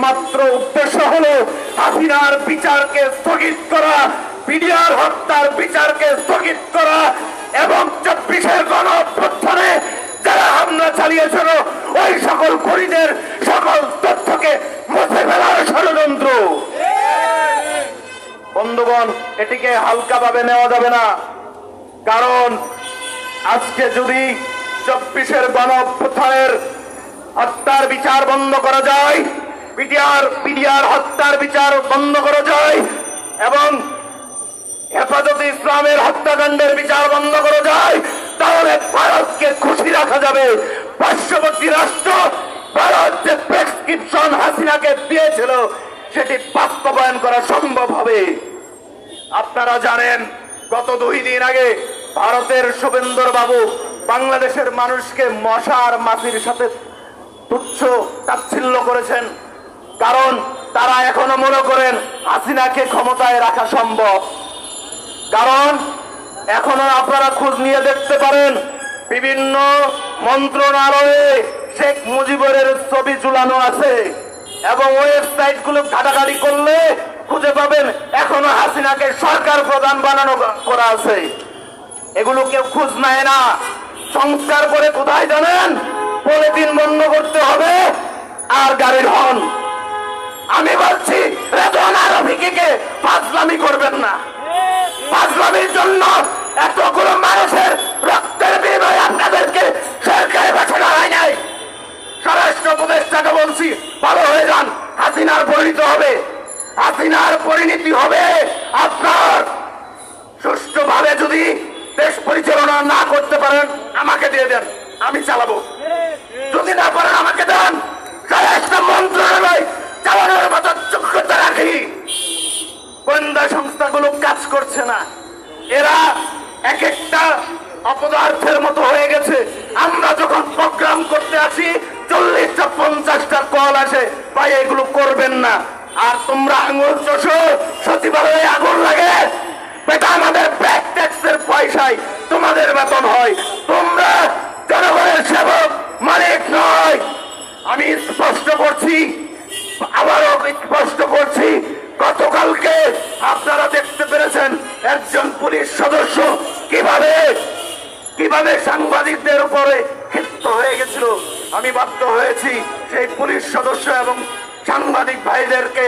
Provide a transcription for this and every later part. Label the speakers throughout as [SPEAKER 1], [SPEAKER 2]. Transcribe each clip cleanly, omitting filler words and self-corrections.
[SPEAKER 1] একমাত্র উদ্দেশ্য হলো হাসিনার বিচারকে স্থগিত করা, পিডিআর হত্যার বিচারকে স্থগিত করা এবং 24-এর গণঅভ্যুত্থানে যারা হামলা চালিয়েছিল ওই সকল খুনিদের সকল তথ্যকে মুছে ফেলার ষড়যন্ত্র। বন্ধুগণ, এটিকে হালকাভাবে নেওয়া যাবে না। কারণ আজকে যদি 24-এর গণঅভ্যুত্থানের হত্যার বিচার বন্ধ করা যায়, পিডিআর হত্যার বিচার বন্ধ করা যায় এবং হেফাজতে ইসলামের হত্যাকাণ্ডের বিচার বন্ধ করা যায়, তাহলে ভারতকে খুশি রাখা যাবে। পার্শ্ববর্তী রাষ্ট্র ভারত যে প্রেসক্রিপশন হাসিনাকে দিয়েছিল সেটি বাস্তবায়ন করা সম্ভব হবে। আপনারা জানেন, গত 2 দিন আগে ভারতের শুভেন্দর বাবু বাংলাদেশের মানুষকে মশা আর মাছির সাথে তুচ্ছ তাচ্ছিল্য করেছেন। কারণ তারা এখনো মনে করেন হাসিনাকে ক্ষমতায় রাখা সম্ভব। কারণ এখনো আপনারা খোঁজ নিয়ে দেখতে পারেন, বিভিন্ন মন্ত্রণালয়ে শেখ মুজিবের ছবি ঝুলানো আছে এবং ওয়েবসাইট গুলো ঘাটাঘাটি করলে খুঁজে পাবেন এখনো হাসিনাকে সরকার প্রধান বানানো করা আছে। এগুলো কেউ খোঁজ নেয় না। সংস্কার করে কোথায় জানেন? পলিথিন বন্ধ করতে হবে আর গাড়ির হর্ন। আমি বলছি রেদওয়ান আরফিকে ফাজলামি করবেন না। ফাজলামির জন্য এতগুলো মানুষের রক্তের বিনিময়ে আপনাদেরকে সরকারে বসানো হয় নাই। স্বরাষ্ট্র উপদেষ্টাকে বলছি, ভালো হয়ে যান। হাসিনার পরিণতি হবে, হাসিনার পরিণতি হবে আপনার। সুষ্ঠুভাবে যদি দেশ পরিচালনা না করতে পারেন আমাকে দিয়ে দেন, আমি চালাবো। যদি না পারেন আমাকে দেন, স্বরাষ্ট্র মন্ত্রণালয় চালানোর মতো যোগ্যতা রাখি। গোয়েন্দা সংস্থাগুলো কাজ করছে না, এরা এক একটা অপদার্থের মতো হয়ে গেছে। আমরা যখন প্রোগ্রাম করতে আসি 40টা 50টা কল আসে, ভাই এগুলো করবেন না। আর তোমরা আঙুল চষো, সচিবালয়ে আগুন লাগে, বেটা আমাদের ব্যাক ট্যাক্সের পয়সায় তোমাদের বেতন হয়। তোমরা জনগণের সেবক, মালিক নয়। আমি স্পষ্ট করছি, আবারও স্পষ্ট করছি, গতকালকে আপনারা দেখতে পেরেছেন একজন পুলিশ সদস্য কিভাবে সাংবাদিকদের উপরে ক্ষিপ্ত হয়ে গেছিল। আমি বাধ্য হয়েছি সেই পুলিশ সদস্য এবং সাংবাদিক ভাইদেরকে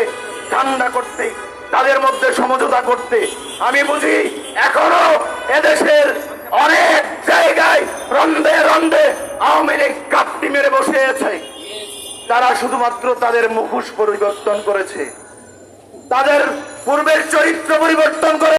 [SPEAKER 1] ঠান্ডা করতে, তাদের মধ্যে সমঝোতা করতে। আমি বুঝি এখনো এদেশের অনেক জায়গায় রন্ধে রন্ধে আওয়ামী লীগ কাপটি মেরে বসে আছে। তারা শুধুমাত্র তাদের মুখোশ পরিবর্তন করেছে, তাদের পূর্বের চরিত্র পরিবর্তন করে